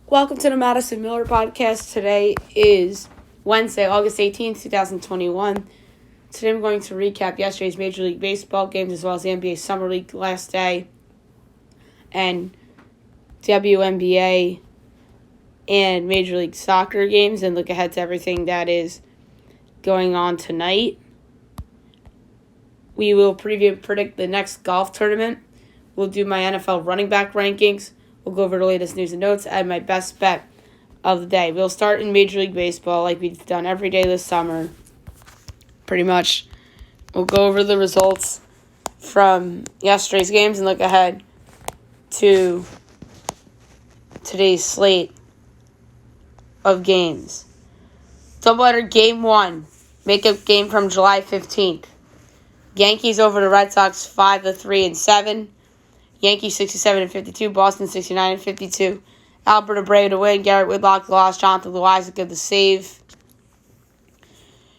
Welcome to the Madison Miller Podcast. Today is Wednesday, August 18th, 2021. Today I'm going to recap yesterday's Major League Baseball games as well as the NBA Summer League last day and Wnba and Major League Soccer games and look ahead to everything that is going on tonight. We will preview and predict the next golf tournament. We'll do my NFL running back rankings. We'll go over the latest news and notes and my best bet of the day. We'll start in Major League Baseball like we've done every day this summer. Pretty much. We'll go over the results from yesterday's games and look ahead to today's slate of games. Doubleheader Game 1. Makeup game from July 15th. Yankees over the Red Sox 5-3-7. Yankees 67-52. Boston 69-52. Albert Abreu to win. Garrett Whitlock the loss. Jonathan Loáisiga the save.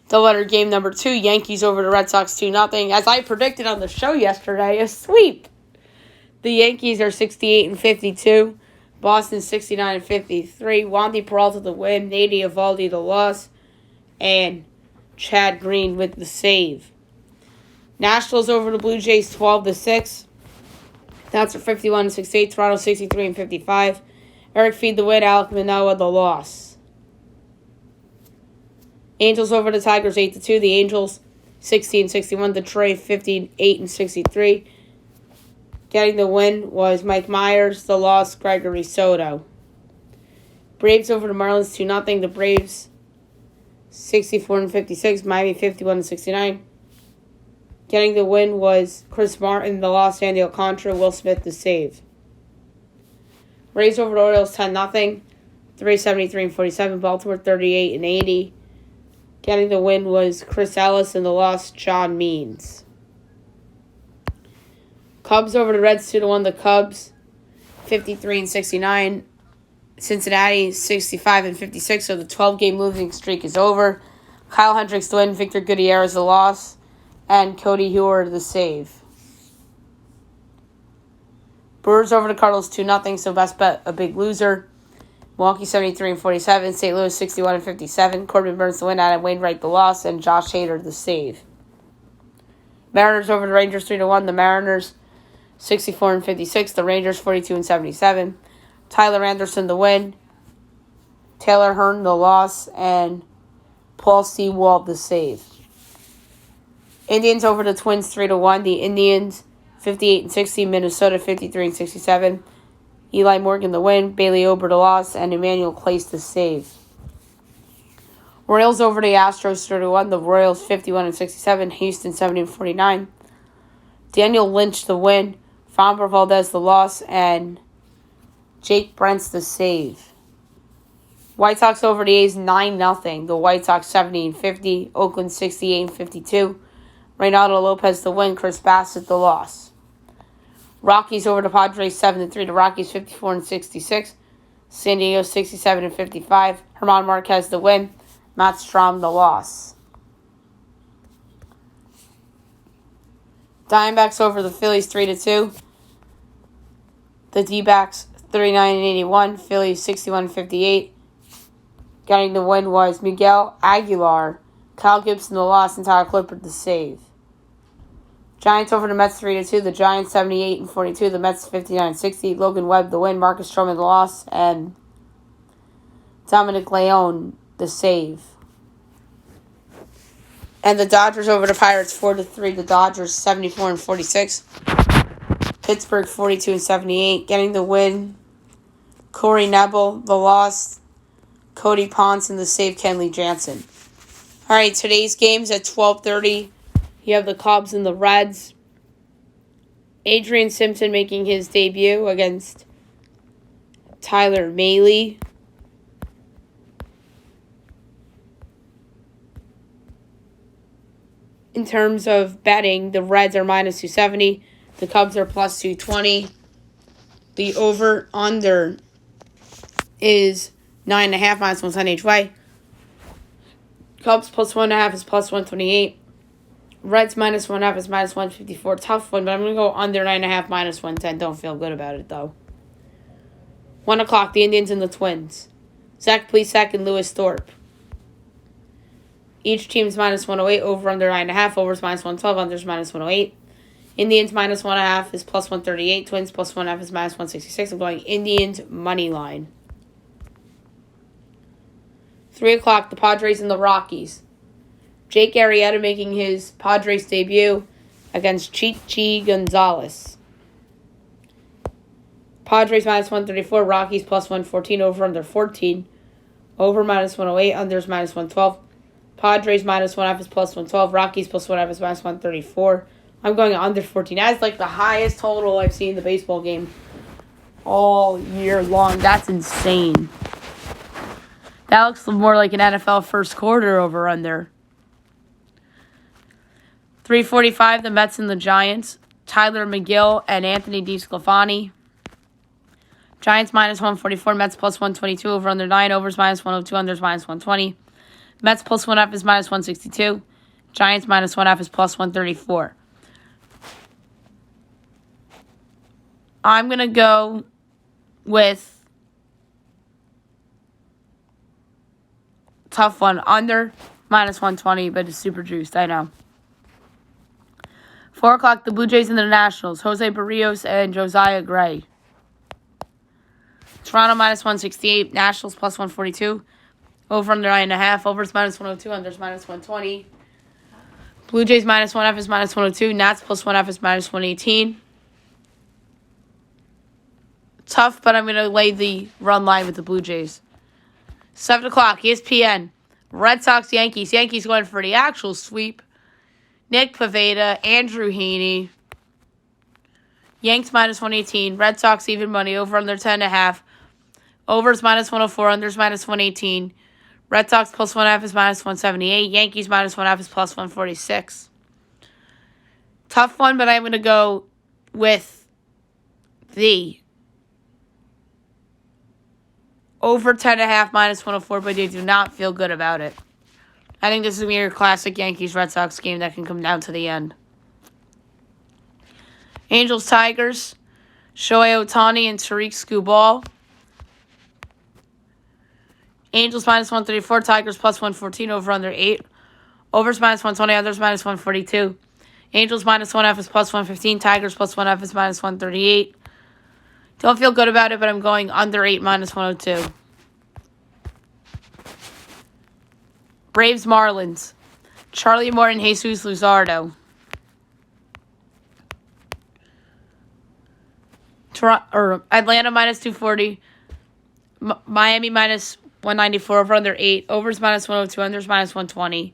Doubleheader game number 2. Yankees over the Red Sox 2-0. As I predicted on the show yesterday, a sweep. The Yankees are 68-52. Boston 69-53. Wandy Peralta the win. Nady Eovaldi the loss. And Chad Green with the save. Nationals over the Blue Jays 12-6. That's for 51-68. Toronto 63-55. Eric Feed the win. Alek Manoah the loss. Angels over the Tigers 8-2. The Angels 60-61. Detroit 58-63. Getting the win was Mike Myers. The loss, Gregory Soto. Braves over the Marlins 2-0. The Braves 64-56. Miami 51-69. Getting the win was Chris Martin, the loss, Sandy Alcantara, Will Smith, the save. Rays over the Orioles 10-0, 373-47, Baltimore 38-80. Getting the win was Chris Ellis, and the loss, John Means. Cubs over the Reds 2-1, the Cubs 53-69. Cincinnati 65-56, so the 12-game losing streak is over. Kyle Hendricks the win, Victor Gutierrez the loss. And Cody Heuer the save. Brewers over the Cardinals 2-0, so best bet a big loser. Milwaukee 73-47, St. Louis 61-57. Corbin Burns the win, Adam Wainwright the loss, and Josh Hader the save. Mariners over the Rangers 3-1, the Mariners 64-56, the Rangers 42-77. Tyler Anderson the win, Taylor Hearn the loss, and Paul Sewald the save. Indians over the Twins 3-1. The Indians 58-60. Minnesota 53-67. Eli Morgan the win. Bailey Ober the loss. And Emmanuel Clace the save. Royals over the Astros 3-1. The Royals 51-67. Houston 70-49. Daniel Lynch the win. Framber Valdez the loss. And Jake Brent's the save. White Sox over the A's 9-0. The White Sox 70-50. Oakland 68-52. Reynaldo Lopez the win, Chris Bassett the loss. Rockies over the Padres 7-3. The Rockies 54-66. San Diego 67-55. Herman Marquez the win, Matt Strahm the loss. Diamondbacks over the Phillies 3-2. The D-backs 39-81. Phillies 61-58. Getting the win was Miguel Aguilar, Kyle Gibson the loss, and Tyler Clippard the save. Giants over the Mets 3-2. The Giants 78-42. The Mets 59-60. Logan Webb the win. Marcus Stroman the loss. And Dominic Leone the save. And the Dodgers over the Pirates 4-3. The Dodgers 74-46. Pittsburgh 42-78. Getting the win, Corey Nebel the loss. Cody Ponce and the save, Kenley Jansen. All right, today's games at 12:30. You have the Cubs and the Reds. Adrian Simpson making his debut against Tyler Mahle. In terms of betting, the Reds are minus 270. The Cubs are plus 220. The over-under is 9.5 minus 110 each way. Cubs plus 1.5 is plus 128. Reds minus 1.5 is minus 154. Tough one, but I'm going to go under 9.5 minus 110. Don't feel good about it, though. 1 o'clock, the Indians and the Twins. Zach Plesac and Lewis Thorpe. Each team's minus 108, over under 9.5, overs minus 112, unders minus 108. Indians minus 1.5 is plus 138. Twins plus 1.5 is minus 166. I'm going Indians money line. 3 o'clock, the Padres and the Rockies. Jake Arrieta making his Padres debut against Chichi Gonzalez. Padres minus 134, Rockies plus 114, over under 14. Over minus 108, unders minus 112. Padres minus 1.5 is plus 112, Rockies plus 1.5 is minus 134. I'm going under 14. That's like the highest total I've seen in the baseball game all year long. That's insane. That looks more like an NFL first quarter over under. 3:45, the Mets and the Giants. Tyler McGill and Anthony DeSclafani. Giants minus 144, Mets plus 122, over under 9, overs minus 102, unders minus 120. Mets plus 1.5 is minus 162. Giants minus 1.5 is plus 134. I'm going to go with tough one, under minus 120, but it's super juiced, I know. 4 o'clock, the Blue Jays and the Nationals. Jose Barrios and Josiah Gray. Toronto minus 168, Nationals plus 142. Over under 9.5, overs minus 102, unders minus 120. Blue Jays minus 1.5 is minus 102. Nats plus 1.5 is minus 118. Tough, but I'm going to lay the run line with the Blue Jays. 7 o'clock, ESPN. Red Sox, Yankees. Yankees going for the actual sweep. Nick Pivetta, Andrew Heaney. Yanks minus 118. Red Sox even money, over under 10.5. Overs minus 104, unders minus 118. Red Sox plus 1.5 is minus 178. Yankees minus 1.5 is plus 146. Tough one, but I'm going to go with the over 10.5 minus 104, but I do not feel good about it. I think this is going to be your classic Yankees-Red Sox game that can come down to the end. Angels-Tigers, Shohei Ohtani and Tariq Skubal. Angels minus 134, Tigers plus 114, over under 8. Overs minus 120, others minus 142. Angels minus 1.5 is plus 115, Tigers plus 1.5 is minus 138. Don't feel good about it, but I'm going under 8 minus 102. Braves Marlins. Charlie Morton, Jesus Luzardo. Atlanta minus 240. Miami minus 194, over under 8. Overs minus 102, unders minus 120.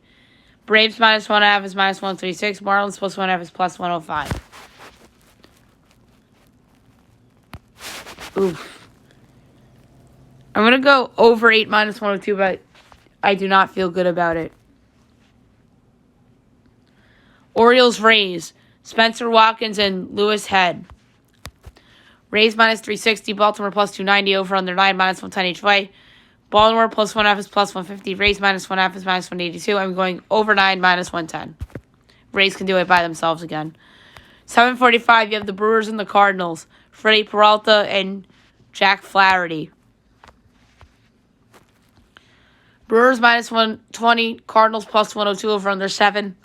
Braves minus 1.5 is minus 136. Marlins plus 1.5 is plus 105. Oof. I'm going to go over 8 minus 102, but I do not feel good about it. Orioles Rays. Spencer Watkins and Lewis Head. Rays minus 360. Baltimore plus 290. Over under 9 minus 110 each way. Baltimore plus 1.5 is plus 150. Rays minus 1.5 is minus 182. I'm going over 9 minus 110. Rays can do it by themselves again. 7:45, you have the Brewers and the Cardinals. Freddie Peralta and Jack Flaherty. Brewers minus 120. Cardinals plus 102, over under 7.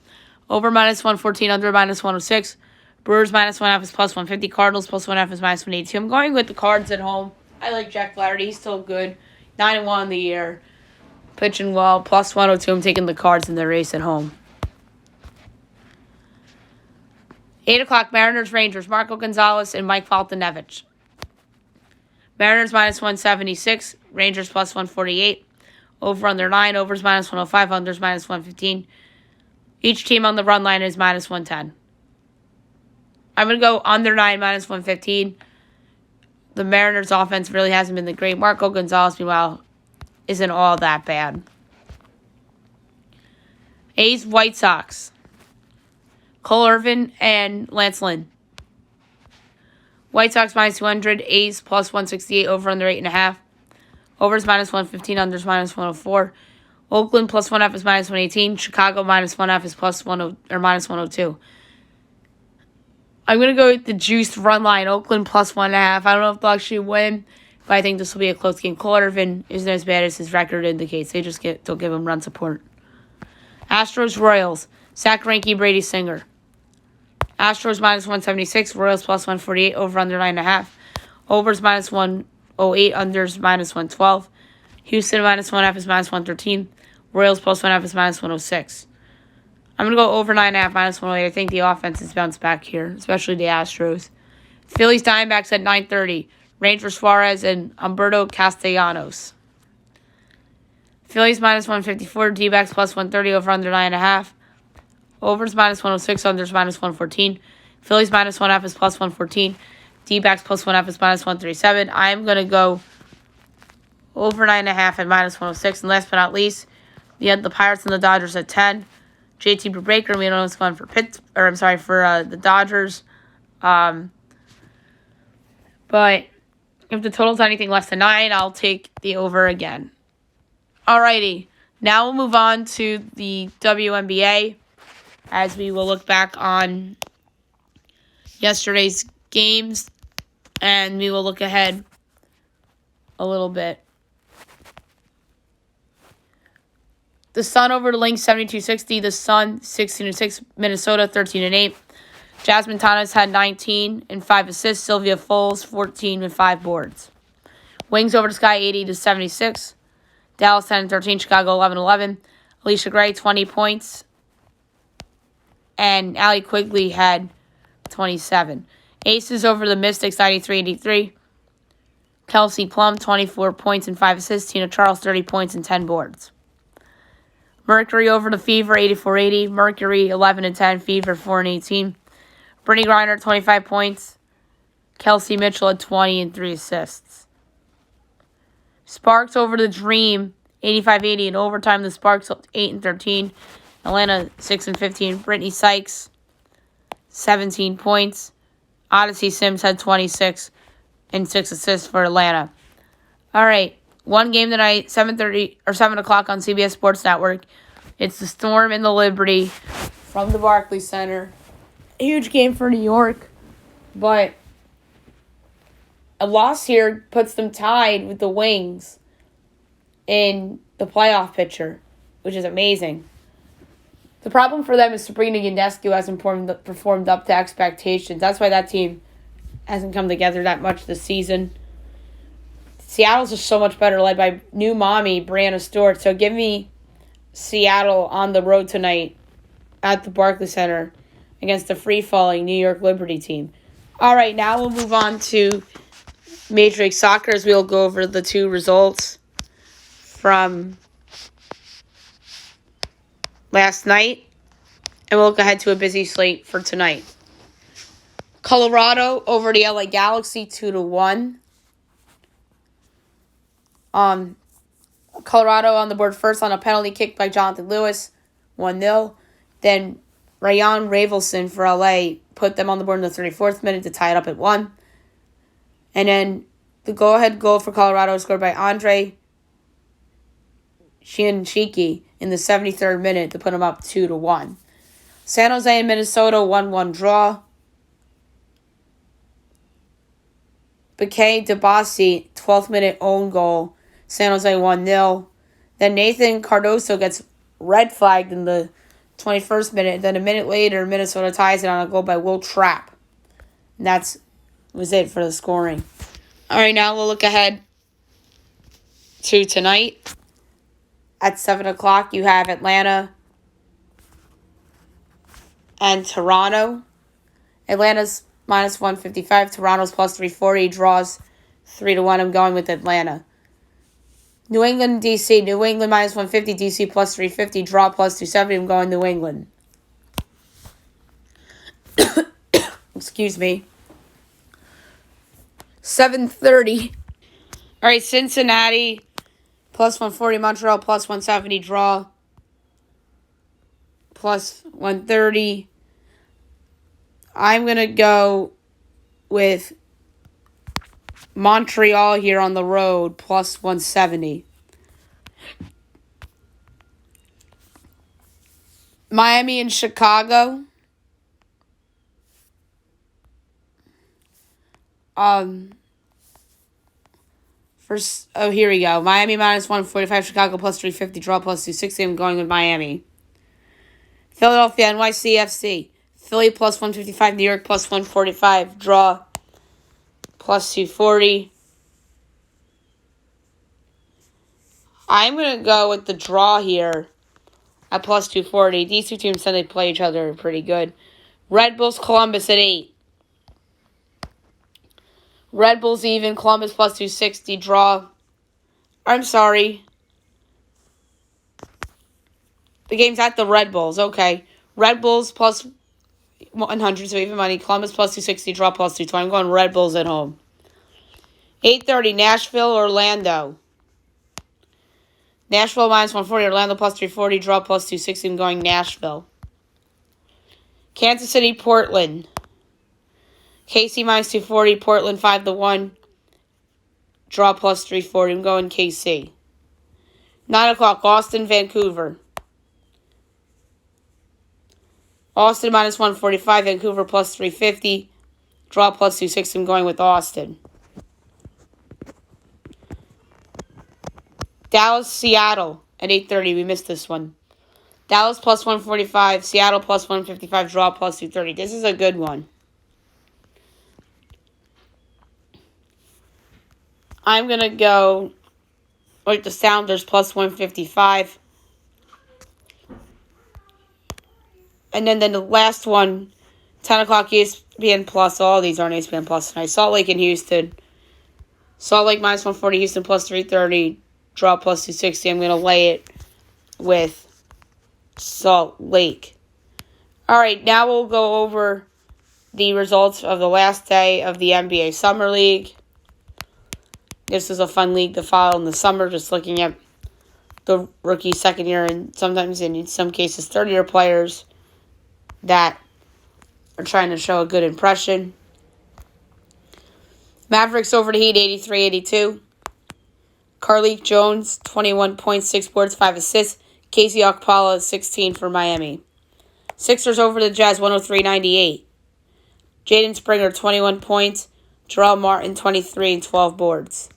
Over minus 114, under minus 106. Brewers minus 1.5 is plus 150. Cardinals plus 1.5 is minus 182. I'm going with the Cards at home. I like Jack Flaherty. He's still good. 9-1 in the year. Pitching well. Plus 102. I'm taking the Cards in the race at home. 8 o'clock, Mariners, Rangers. Marco Gonzalez and Mike Foltynewicz. Mariners minus 176. Rangers plus 148. Over under 9. Overs minus 105. Unders minus 115. Each team on the run line is minus 110. I'm going to go under 9 minus 115. The Mariners' offense really hasn't been the great. Marco Gonzalez, meanwhile, isn't all that bad. A's, White Sox. Cole Irvin and Lance Lynn. White Sox minus 200. A's plus 168. Over under 8.5. Overs minus 115. Unders minus 104. Oakland plus 1.5 is minus 118. Chicago minus 1.5 is plus 10 or minus 102. I'm going to go with the juiced run line. Oakland plus 1.5. I don't know if they'll actually win, But I think this will be a close game. Cole Irvin isn't as bad as his record indicates. They just don't give him run support. Astros, Royals. Zach Greinke, Brady Singer. Astros minus 176. Royals plus 148. Over under 9.5. Overs minus 108. Unders minus 112. Houston minus 1.5 is minus 113. Royals plus 1.5 is minus 106. I'm going to go over 9.5 minus 108. I think the offense has bounced back here, especially the Astros. Phillies Diamondbacks at 9:30. Rangers Suarez and Humberto Castellanos. Phillies minus 154. D-backs plus 130. Over under 9.5. Overs minus 106. Unders minus 114. Phillies minus 1.5 is plus 114. D-backs plus 1.5 is minus 137. I am going to go over 9.5 and minus 106. And last but not least, we had the Pirates and the Dodgers at 10. JT Brubaker, we don't know what's going for the Dodgers. But if the total's anything less than 9, I'll take the over again. Alrighty, now we'll move on to the WNBA as we will look back on yesterday's games and we will look ahead a little bit. The Sun over the Lynx 72-60. The Sun 16-6. Minnesota 13-8. Jasmine Thomas had 19 and 5 assists. Sylvia Foles 14 and 5 boards. Wings over the Sky 80-76. Dallas 10-13. Chicago 11-11. Alicia Gray 20 points. And Allie Quigley had 27. Aces over the Mystics 93-83. Kelsey Plum 24 points and 5 assists. Tina Charles 30 points and 10 boards. Mercury over the Fever, 84-80. Mercury, 11-10. Fever, 4-18. Brittany Griner, 25 points. Kelsey Mitchell had 20 and 3 assists. Sparks over the Dream, 85-80. In overtime, the Sparks, 8-13. Atlanta, 6-15. Brittany Sykes, 17 points. Odyssey Sims had 26 and 6 assists for Atlanta. All right. One game tonight, 7:30 or 7 o'clock on CBS Sports Network. It's the Storm and the Liberty from the Barclays Center. A huge game for New York, but a loss here puts them tied with the Wings in the playoff picture, which is amazing. The problem for them is Sabrina Ionescu hasn't performed up to expectations. That's why that team hasn't come together that much this season. Seattle's just so much better, led by new mommy, Brianna Stewart. So give me Seattle on the road tonight at the Barclays Center against the free-falling New York Liberty team. All right, now we'll move on to Major League Soccer as we'll go over the two results from last night. And we'll look ahead to a busy slate for tonight. Colorado over the LA Galaxy 2-1. Colorado on the board first on a penalty kick by Jonathan Lewis, 1-0. Then Ryan Ravelson for LA put them on the board in the 34th minute to tie it up at 1. And then the go-ahead goal for Colorado was scored by Andre Shianchiki in the 73rd minute to put them up 2-1. San Jose and Minnesota 1-1 draw. Bakay Debasi, 12th minute own goal. San Jose 1-0. Then Nathan Cardoso gets red flagged in the 21st minute. Then a minute later, Minnesota ties it on a goal by Will Trapp. And that was it for the scoring. All right, now we'll look ahead to tonight. At 7 o'clock, you have Atlanta and Toronto. Atlanta's minus 155. Toronto's plus 340. Draws 3-1. I'm going with Atlanta. New England, D.C. New England minus 150. D.C. plus 350. Draw plus 270. I'm going New England. Excuse me. 7:30. All right, Cincinnati plus 140. Montreal plus 170. Draw plus 130. I'm going to go with Montreal here on the road, plus 170. Miami and Chicago. Here we go. Miami minus 145, Chicago plus 350, draw plus 260. I'm going with Miami. Philadelphia, NYCFC. Philly plus 155, New York plus 145, draw plus 240. I'm going to go with the draw here at plus 240. These two teams said they play each other pretty good. Red Bulls, Columbus at 8. Red Bulls even, Columbus plus 260, draw. I'm sorry. The game's at the Red Bulls, okay. Red Bulls plus 100, so even money. Columbus plus 260, draw plus 220. I'm going Red Bulls at home. 8:30, Nashville, Orlando. Nashville minus 140, Orlando plus 340, draw plus 260. I'm going Nashville. Kansas City, Portland. KC minus 240, Portland 5-1, draw plus 340. I'm going KC. 9 o'clock, Austin, Vancouver. Austin minus 145, Vancouver plus 350, draw plus 260. I'm going with Austin. Dallas, Seattle at 8:30. We missed this one. Dallas plus 145, Seattle plus 155, draw plus 230. This is a good one. I'm going to go with the Sounders plus 155. And then the last one, 10 o'clock ESPN Plus. All these aren't ESPN Plus tonight. Salt Lake and Houston. Salt Lake minus 140, Houston plus 330, draw plus 260. I'm going to lay it with Salt Lake. All right, now we'll go over the results of the last day of the NBA Summer League. This is a fun league to follow in the summer, just looking at the rookie, second year, and sometimes in some cases third-year players that are trying to show a good impression. Mavericks over the Heat, 83-82. Carlik Jones, 21 points, 6 boards, 5 assists. Casey Okpala, 16 for Miami. Sixers over the Jazz, 103-98. Jaden Springer, 21 points. Jarrell Martin, 23 and 12 boards.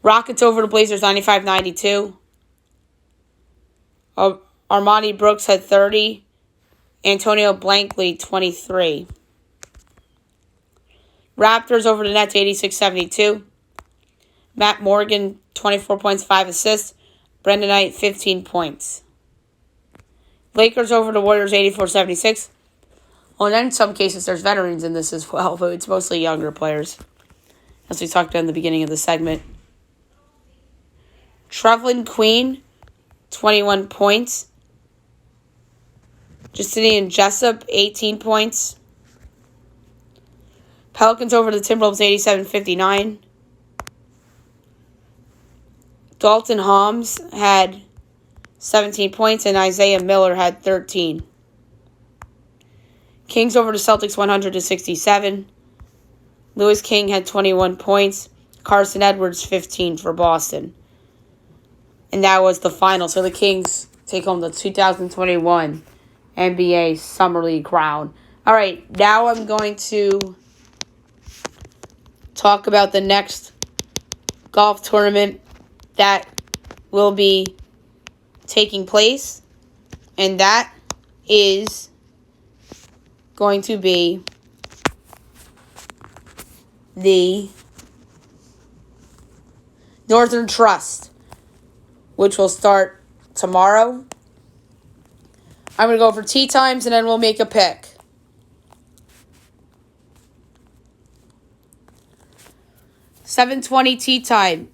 Rockets over the Blazers, 95-92. Armani Brooks had 30. Antonio Blankley, 23. Raptors over the Nets, 86-72. Matt Morgan, 24 points, 5 assists. Brendan Knight, 15 points. Lakers over the Warriors, 84-76. Well, and then in some cases, there's veterans in this as well, but it's mostly younger players, as we talked about in the beginning of the segment. Trevlin Queen, 21 points. Justinian Jessup, 18 points. Pelicans over the Timberwolves, 87-59. Dalton Holmes had 17 points, and Isaiah Miller had 13. Kings over the Celtics, 100-67. Lewis King had 21 points. Carson Edwards, 15 for Boston. And that was the final. So the Kings take home the 2021 NBA Summer League crown. All right, now I'm going to talk about the next golf tournament that will be taking place. And that is going to be the Northern Trust, which will start tomorrow. I'm going to go for tee times, and then we'll make a pick. 7:20 tee time.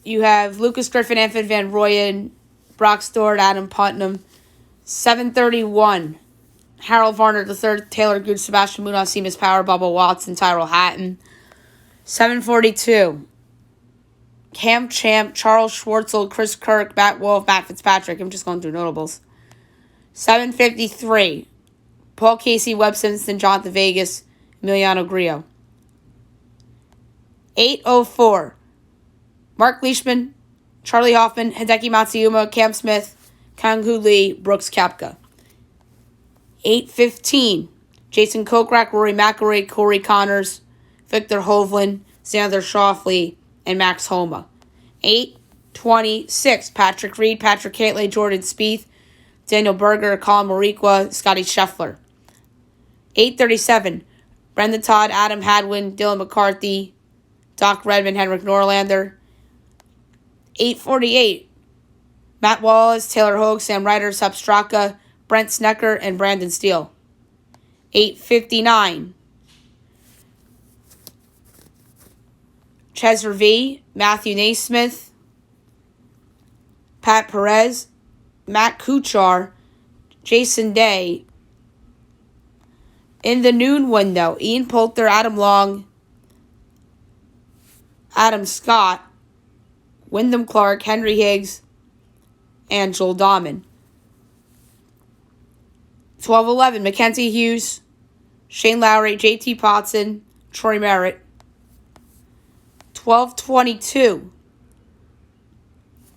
You have Lucas Griffin, Anthony Van Rooyen, Brock Stewart, Adam Putnam. 7:31. Harold Varner III, Taylor Gooch, Sebastian Munoz, Seamus Power, Bubba Watson, Tyrell Hatton. 7:42. Cam Champ, Charles Schwartzel, Chris Kirk, Matt Wolf, Matt Fitzpatrick. I'm just going through notables. 7:53. Paul Casey, Webb Simpson, Jonathan Vegas, Emiliano Grillo. 8:04. Mark Leishman, Charlie Hoffman, Hideki Matsuyama, Cam Smith, Kang-Hoo Lee, Brooks Koepka. 8:15. Jason Kokrak, Rory McIlroy, Corey Connors, Victor Hovland, Xander Schauffele, and Max Homa. 8:26, Patrick Reed, Patrick Cantlay, Jordan Spieth, Daniel Berger, Colin Morikwa, Scotty Scheffler. 8:37, Brendan Todd, Adam Hadwin, Dylan McCarthy, Doc Redman, Henrik Norlander. 8:48, Matt Wallace, Taylor Hogue, Sam Ryder, Sepp Straka, Brent Snecker, and Brandon Steele. 8:59, Cesar V, Matthew Naismith, Pat Perez, Matt Kuchar, Jason Day. In the noon window, Ian Poulter, Adam Long, Adam Scott, Wyndham Clark, Henry Higgs, and Joel Dahman. 12:11, Mackenzie Hughes, Shane Lowry, JT Potson, Troy Merritt. 12:22,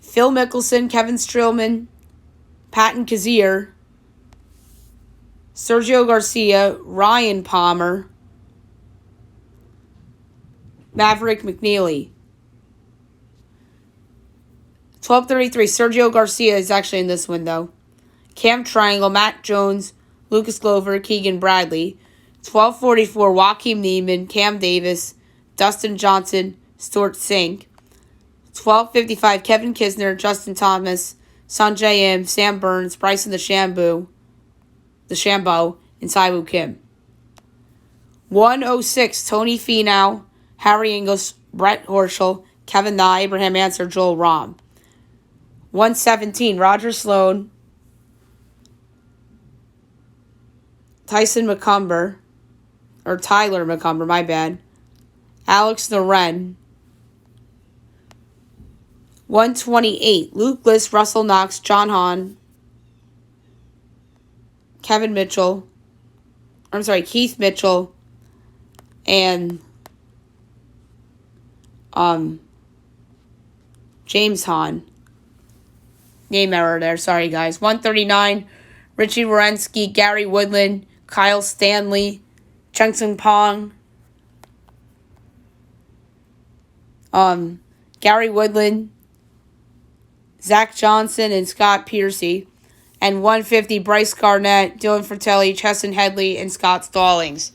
Phil Mickelson, Kevin Streelman, Patton Kizzire, Sergio Garcia, Ryan Palmer, Maverick McNeely. 12:33, Sergio Garcia is actually in this window. Cam Triangle, Matt Jones, Lucas Glover, Keegan Bradley. 12:44, Joaquin Neiman, Cam Davis, Dustin Johnson, Stuart Sink. 12:55, Kevin Kisner, Justin Thomas, Sanjay M, Sam Burns, Bryson DeChambeau, and Siwoo Kim. 1:06, Tony Finau, Harry Ingles, Brett Horschel, Kevin Na, Abraham Ancer, Joel Rahm. 1:17, Roger Sloan, Tyler McCumber, my bad, Alex Noren. 1:28, Luke List, Russell Knox, John Hahn, Keith Mitchell, and James Hahn. Name error there, sorry guys. 1:39, Richie Wierenski, Gary Woodland, Kyle Stanley, Cheng Pong, Gary Woodland, Zach Johnson, and Scott Piercy. And 150, Bryce Garnett, Dylan Fratelli, Chesson Headley, and Scott Stallings.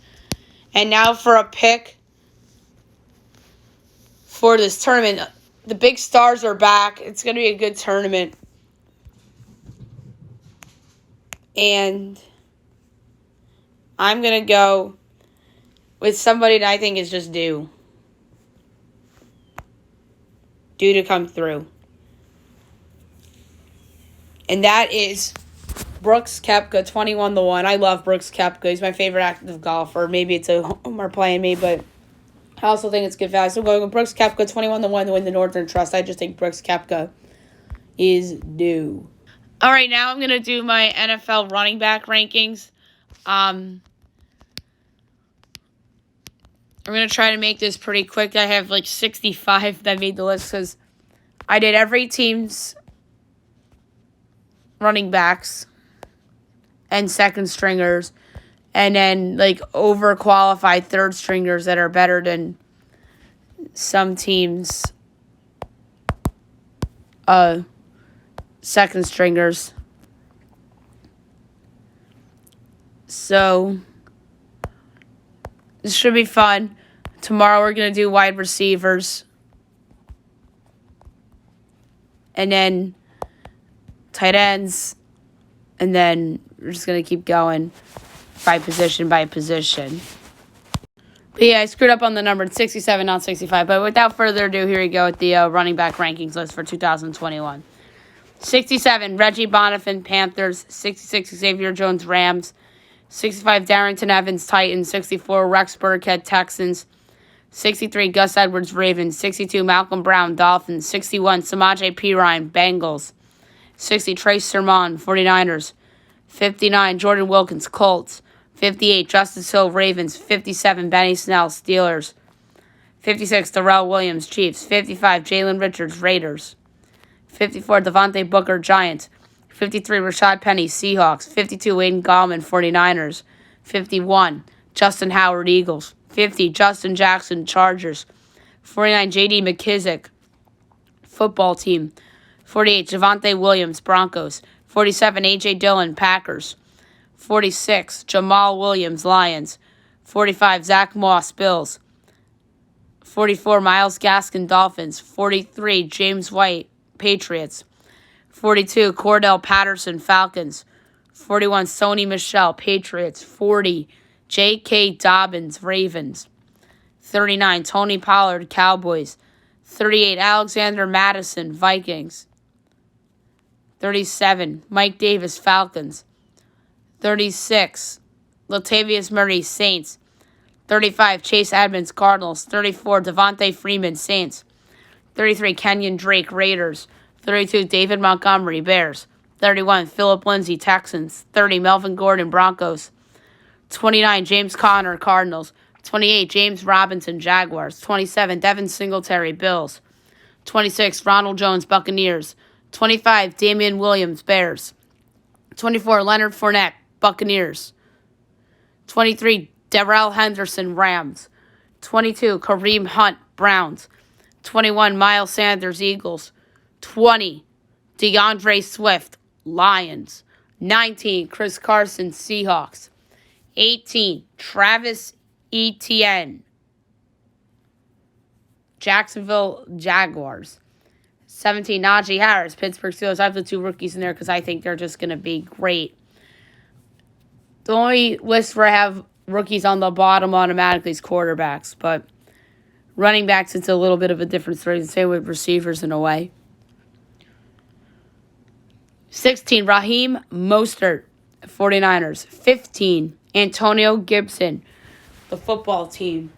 And now for a pick for this tournament. The big stars are back. It's going to be a good tournament. And I'm going to go with somebody that I think is just due to come through. And that is Brooks Koepka, 21-1. I love Brooks Koepka. He's my favorite active golfer. Maybe it's a homer playing me, but I also think it's good value. So I'm going with Brooks Koepka, 21-1 to win the Northern Trust. I just think Brooks Koepka is due. All right, now I'm going to do my NFL running back rankings. I'm going to try to make this pretty quick. I have like 65 that made the list because I did every team's running backs and second stringers, and then like overqualified third stringers that are better than some teams' second stringers. So this should be fun. Tomorrow we're going to do wide receivers, and then tight ends, and then we're just going to keep going by position. But yeah, I screwed up on the number. It's 67, not 65. But without further ado, here we go with the running back rankings list for 2021. 67, Reggie Bonifant, Panthers. 66, Xavier Jones, Rams. 65, Darrington Evans, Titans. 64, Rex Burkhead, Texans. 63, Gus Edwards, Ravens. 62, Malcolm Brown, Dolphins. 61, Samaje Perine, Bengals. 60, Trace Sermon, 49ers. 59, Jordan Wilkins, Colts. 58, Justice Hill, Ravens. 57, Benny Snell, Steelers. 56, Darrell Williams, Chiefs. 55, Jalen Richards, Raiders. 54, Devontae Booker, Giants. 53, Rashad Penny, Seahawks. 52, Aiden Gallman, 49ers. 51, Justin Howard, Eagles. 50, Justin Jackson, Chargers. 49, J.D. McKissick, football team. 48, Javonte Williams, Broncos. 47, A.J. Dillon, Packers. 46, Jamal Williams, Lions. 45, Zach Moss, Bills. 44, Myles Gaskin, Dolphins. 43, James White, Patriots. 42, Cordell Patterson, Falcons. 41, Sony Michel, Patriots. 40, J.K. Dobbins, Ravens. 39, Tony Pollard, Cowboys. 38, Alexander Madison, Vikings. 37, Mike Davis, Falcons. 36, Latavius Murray, Saints. 35, Chase Edmonds, Cardinals. 34, Devontae Freeman, Saints. 33, Kenyon Drake, Raiders. 32, David Montgomery, Bears. 31, Philip Lindsay, Texans. 30, Melvin Gordon, Broncos. 29, James Conner, Cardinals. 28, James Robinson, Jaguars. 27, Devin Singletary, Bills. 26, Ronald Jones, Buccaneers. 25, Damian Williams, Bears. 24, Leonard Fournette, Buccaneers. 23, Darrell Henderson, Rams. 22, Kareem Hunt, Browns. 21, Miles Sanders, Eagles. 20, DeAndre Swift, Lions. 19, Chris Carson, Seahawks. 18, Travis Etienne, Jacksonville Jaguars. 17, Najee Harris, Pittsburgh Steelers. I have the 2 rookies in there because I think they're just going to be great. The only list where I have rookies on the bottom automatically is quarterbacks, but running backs, it's a little bit of a different story. Same with receivers in a way. 16, Raheem Mostert, 49ers. 15, Antonio Gibson, the football team.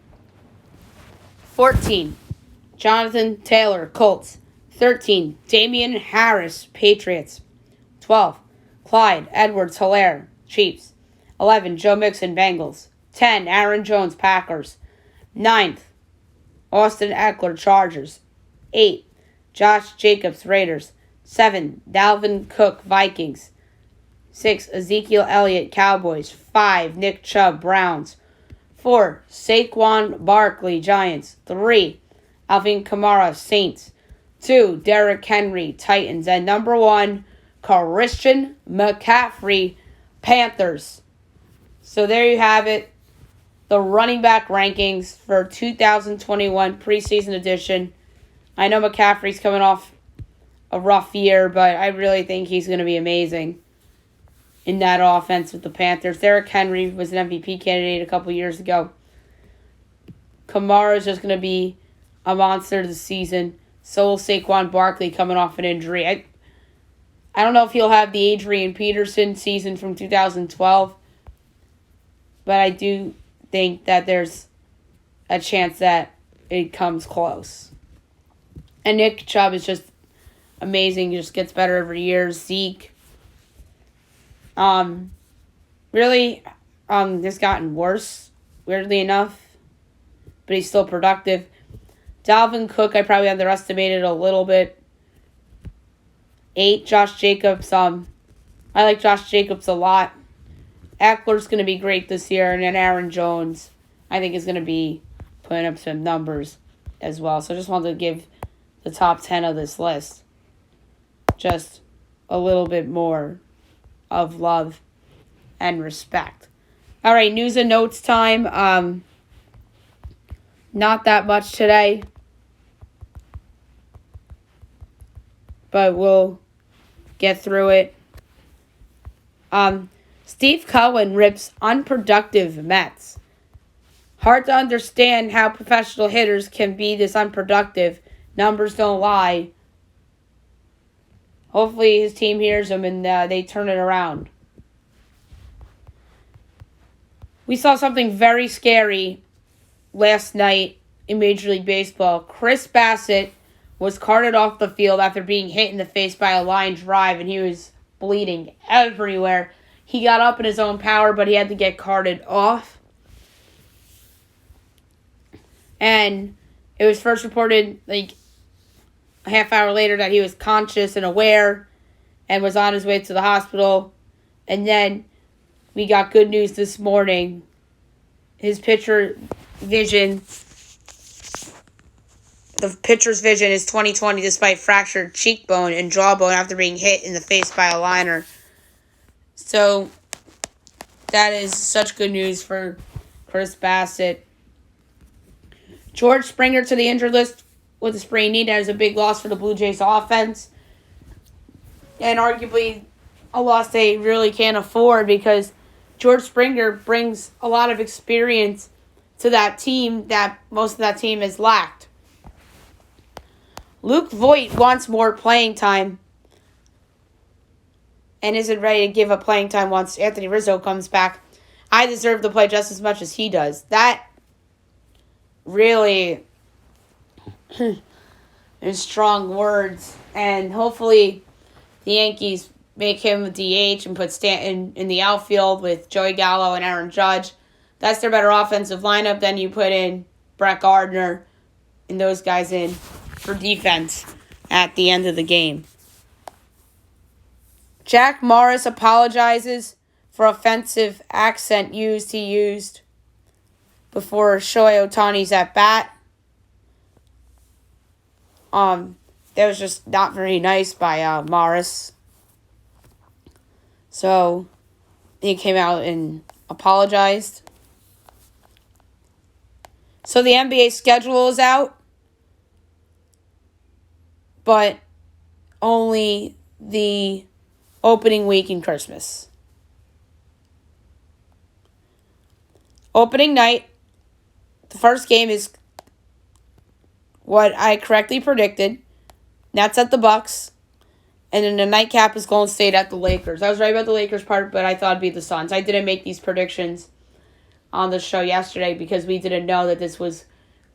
14, Jonathan Taylor, Colts. 13, Damian Harris, Patriots. 12, Clyde Edwards-Helaire, Chiefs. 11, Joe Mixon, Bengals. 10, Aaron Jones, Packers. 9th, Austin Eckler, Chargers. 8, Josh Jacobs, Raiders. 7, Dalvin Cook, Vikings. 6, Ezekiel Elliott, Cowboys. 5, Nick Chubb, Browns. 4, Saquon Barkley, Giants. 3, Alvin Kamara, Saints. 2, Derrick Henry, Titans. And number 1, Christian McCaffrey, Panthers. So there you have it. The running back rankings for 2021 preseason edition. I know McCaffrey's coming off a rough year, but I really think he's going to be amazing in that offense with the Panthers. Derrick Henry was an MVP candidate a couple years ago. Kamara is just going to be a monster this season. So will Saquon Barkley coming off an injury. I don't know if he'll have the Adrian Peterson season from 2012, but I do think that there's a chance that it comes close. And Nick Chubb is just amazing. He just gets better every year. Zeke, really, has gotten worse, weirdly enough, but he's still productive. Dalvin Cook, I probably underestimated a little bit. 8, Josh Jacobs. I like Josh Jacobs a lot. Eckler's going to be great this year, and then Aaron Jones, I think, is going to be putting up some numbers as well. So I just wanted to give the top 10 of this list just a little bit more of love and respect. All right, news and notes time. Not that much today, but we'll get through it. Steve Cohen rips unproductive Mets. Hard to understand how professional hitters can be this unproductive. Numbers don't lie. Hopefully his team hears him and they turn it around. We saw something very scary last night in Major League Baseball. Chris Bassett was carted off the field after being hit in the face by a line drive, and he was bleeding everywhere. He got up in his own power, but he had to get carted off. And it was first reported like a half hour later that he was conscious and aware and was on his way to the hospital. And then we got good news this morning. His pitcher vision the pitcher's vision is 20/20 despite fractured cheekbone and jawbone after being hit in the face by a liner. So that is such good news for Chris Bassett. George Springer to the injured list with a sprained knee. That is a big loss for the Blue Jays offense. And arguably a loss they really can't afford because George Springer brings a lot of experience to that team that most of that team has lacked. Luke Voigt wants more playing time and isn't ready to give up playing time once Anthony Rizzo comes back. I deserve to play just as much as he does. That really is strong words. And hopefully the Yankees make him a DH and put Stanton in the outfield with Joey Gallo and Aaron Judge. That's their better offensive lineup. Then you put in Brett Gardner and those guys in for defense at the end of the game. Jack Morris apologizes for offensive accent he used before Shohei Ohtani's at bat. That was just not very nice by Morris. So he came out and apologized. So the NBA schedule is out, but only the opening week and Christmas. Opening night, the first game is what I correctly predicted. Nets at the Bucks. And then the nightcap is Golden State at the Lakers. I was right about the Lakers part, but I thought it'd be the Suns. I didn't make these predictions on the show yesterday because we didn't know that this was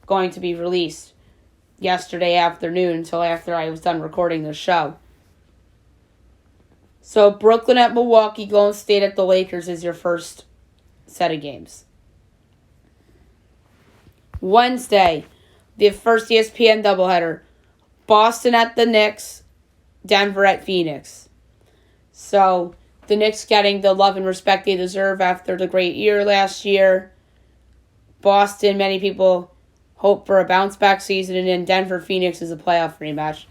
going to be released yesterday afternoon until after I was done recording the show. So Brooklyn at Milwaukee, Golden State at the Lakers is your first set of games. Wednesday, the first ESPN doubleheader. Boston at the Knicks, Denver at Phoenix. So the Knicks getting the love and respect they deserve after the great year last year. Boston, many people hope for a bounce-back season. And then Denver, Phoenix is a playoff rematch.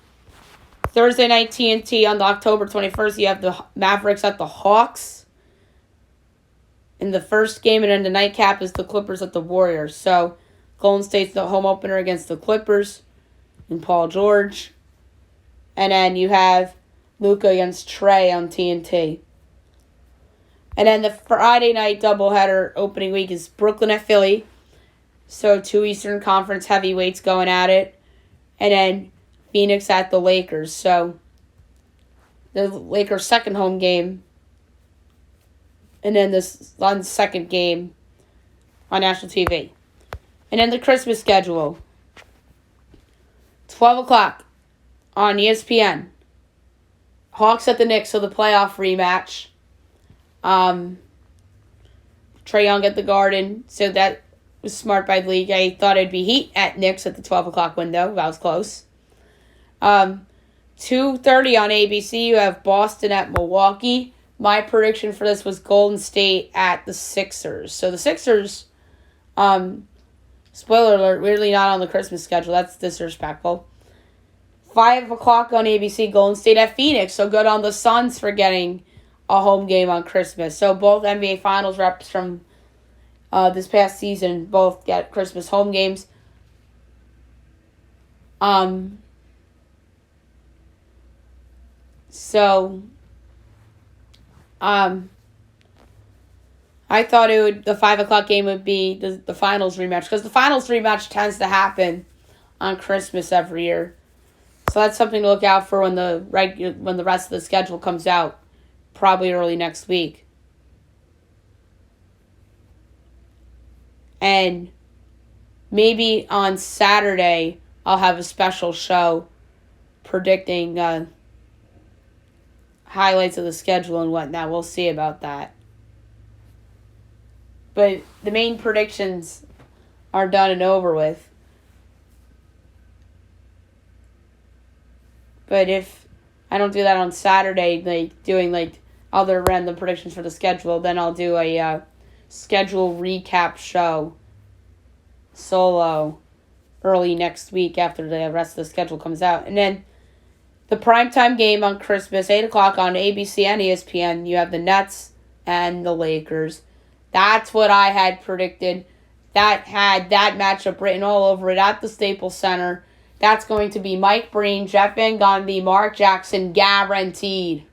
Thursday night TNT on October 21st, you have the Mavericks at the Hawks in the first game. And then the nightcap is the Clippers at the Warriors. So Golden State's the home opener against the Clippers and Paul George. And then you have Luka against Trey on TNT. And then the Friday night doubleheader opening week is Brooklyn at Philly. So two Eastern Conference heavyweights going at it. And then Phoenix at the Lakers. So the Lakers' second home game. And then the Suns' second game on national TV. And then the Christmas schedule. 12 o'clock on ESPN. Hawks at the Knicks, so the playoff rematch. Trae Young at the Garden, so that was smart by the league. I thought it'd be Heat at Knicks at the 12 o'clock window. That was close. 2:30 on ABC, you have Boston at Milwaukee. My prediction for this was Golden State at the Sixers. So the Sixers, spoiler alert, really not on the Christmas schedule. That's disrespectful. 5 o'clock on ABC, Golden State at Phoenix. So good on the Suns for getting a home game on Christmas. So both NBA Finals reps from this past season both get Christmas home games. I thought the 5 o'clock game would be the finals rematch because the finals rematch tends to happen on Christmas every year. So that's something to look out for when the rest of the schedule comes out, probably early next week. And maybe on Saturday I'll have a special show predicting highlights of the schedule and whatnot. We'll see about that. But the main predictions are done and over with. But if I don't do that on Saturday, doing other random predictions for the schedule, then I'll do a schedule recap show solo early next week after the rest of the schedule comes out. And then the primetime game on Christmas, 8 o'clock on ABC and ESPN, you have the Nets and the Lakers. That's what I had predicted. That had that matchup written all over it at the Staples Center. That's going to be Mike Breen, Jeff Van Gundy, Mark Jackson, guaranteed.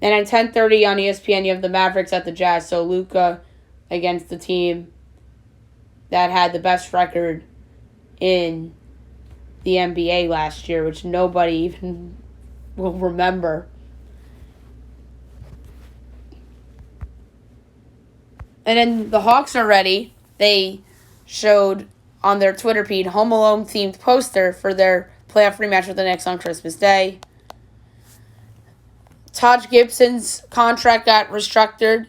And at 10:30 on ESPN, you have the Mavericks at the Jazz. So Luka against the team that had the best record in the NBA last year, which nobody even will remember. And then the Hawks are ready. They showed on their Twitter feed Home Alone themed poster for their playoff rematch with the Knicks on Christmas Day. Taj Gibson's contract got restructured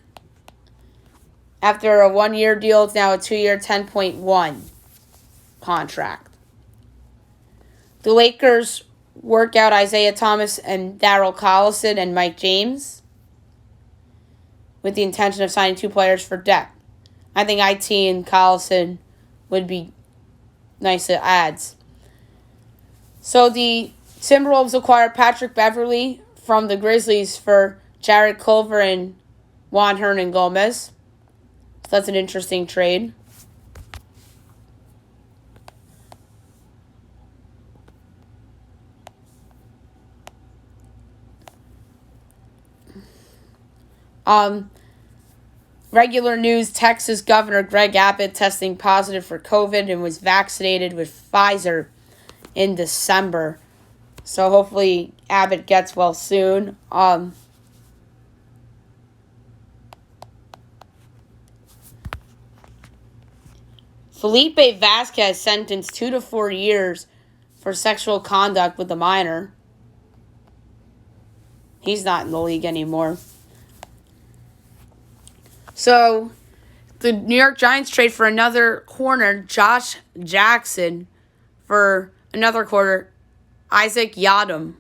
after a 1-year deal. It's now a 2-year, $10.1 contract. The Lakers work out Isaiah Thomas and Darryl Collison and Mike James with the intention of signing 2 players for depth. I think IT and Collison would be nice adds. So the Timberwolves acquired Patrick Beverley from the Grizzlies for Jared Culver and Juan Hernan Gomez. So that's an interesting trade. Regular news, Texas Governor Greg Abbott testing positive for COVID and was vaccinated with Pfizer in December. So hopefully Abbott gets well soon. Felipe Vasquez sentenced 2 to 4 years for sexual conduct with a minor. He's not in the league anymore. So, the New York Giants trade for another corner, Josh Jackson, for another corner, Isaac Yadam.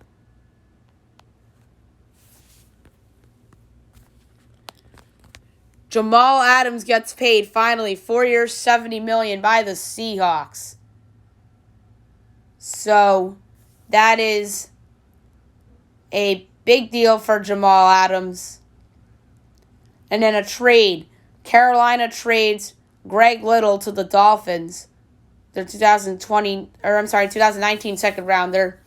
Jamal Adams gets paid, finally, 4 years, $70 million by the Seahawks. So, that is a big deal for Jamal Adams. And then a trade. Carolina trades Greg Little to the Dolphins. Their 2019 second rounder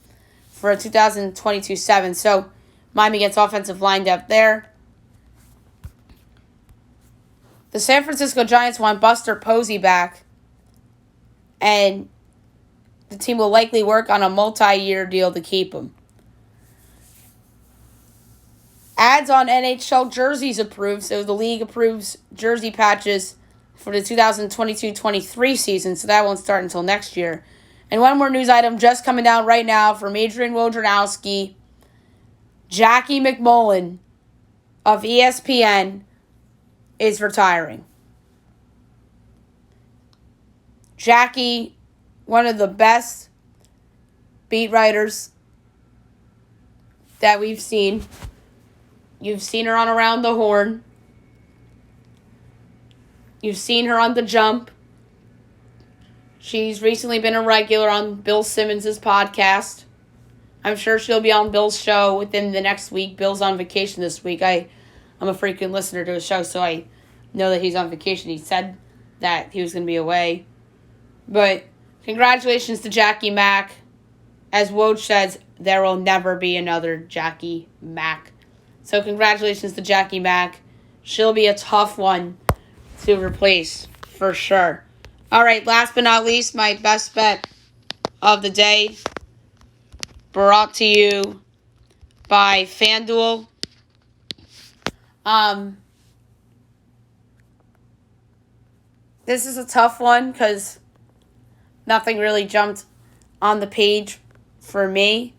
for a 2022 7. So Miami gets offensive line depth there. The San Francisco Giants want Buster Posey back. And the team will likely work on a multi-year deal to keep him. Ads on NHL jerseys approved, so the league approves jersey patches for the 2022-23 season, so that won't start until next year. And one more news item just coming down right now from Adrian Wojnarowski. Jackie McMullen of ESPN is retiring. Jackie, one of the best beat writers that we've seen. You've seen her on Around the Horn. You've seen her on The Jump. She's recently been a regular on Bill Simmons' podcast. I'm sure she'll be on Bill's show within the next week. Bill's on vacation this week. I'm a frequent listener to his show, so I know that he's on vacation. He said that he was going to be away. But congratulations to Jackie Mack. As Woj says, there will never be another Jackie Mack. So congratulations to Jackie Mack. She'll be a tough one to replace, for sure. All right, last but not least, my best bet of the day, brought to you by FanDuel. This is a tough one because nothing really jumped on the page for me.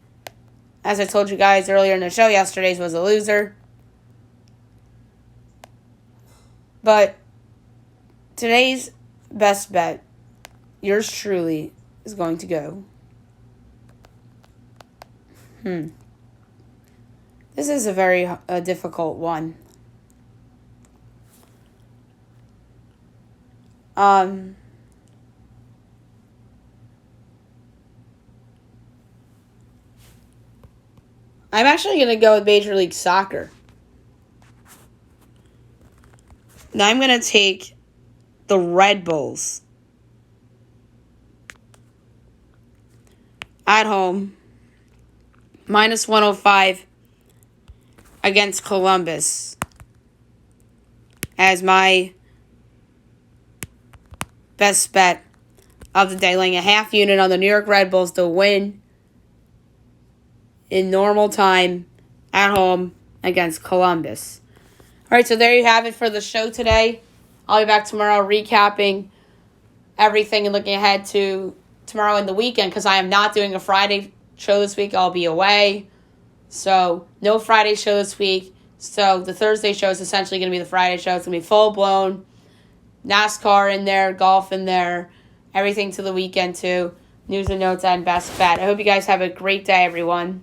As I told you guys earlier in the show, yesterday's was a loser. But today's best bet, yours truly, is going to go. This is a very difficult one. I'm actually going to go with Major League Soccer. Now I'm going to take the Red Bulls at home, minus 105 against Columbus as my best bet of the day, laying a half unit on the New York Red Bulls to win in normal time at home against Columbus. All right, so there you have it for the show today. I'll be back tomorrow recapping everything and looking ahead to tomorrow and the weekend because I am not doing a Friday show this week. I'll be away. So no Friday show this week. So the Thursday show is essentially going to be the Friday show. It's going to be full-blown NASCAR in there, golf in there, everything to the weekend too. News and notes and best bet. I hope you guys have a great day, everyone.